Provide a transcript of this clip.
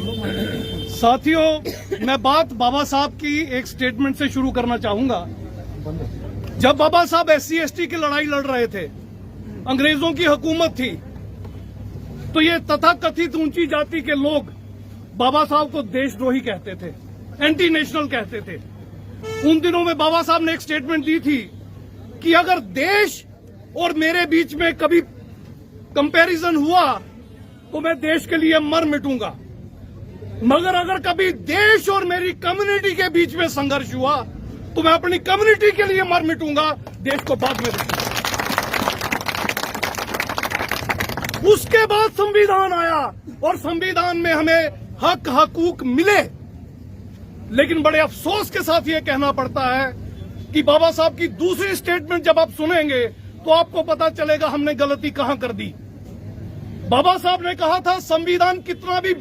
साथियों, मैं बात बाबा साहब की एक स्टेटमेंट से शुरू करना चाहूंगा। जब बाबा साहब SC/ST की लड़ाई लड़ रहे थे, अंग्रेजों की हुकूमत थी, तो ये तथाकथित ऊंची जाति के लोग बाबा साहब को देशद्रोही कहते थे, एंटी नेशनल कहते थे। उन दिनों में बाबा साहब ने एक स्टेटमेंट दी थी कि अगर देश और मेरे बीच में कभी कंपैरिजन हुआ तो मैं देश के लिए मर मिटूंगा, मगर अगर कभी देश और मेरी कम्युनिटी के बीच में संघर्ष हुआ तो मैं अपनी कम्युनिटी के लिए मर मिटूंगा, देश को बाद में देखूंगा। उसके बाद संविधान आया और संविधान में हमें हक हकूक मिले, लेकिन बड़े अफसोस के साथ ये कहना पड़ता है कि बाबा साहब की दूसरी स्टेटमेंट जब आप सुनेंगे तो आपको पता चलेगा हमने गलती कहां कर दी। बाबा साहब ने कहा था संविधान कितना भी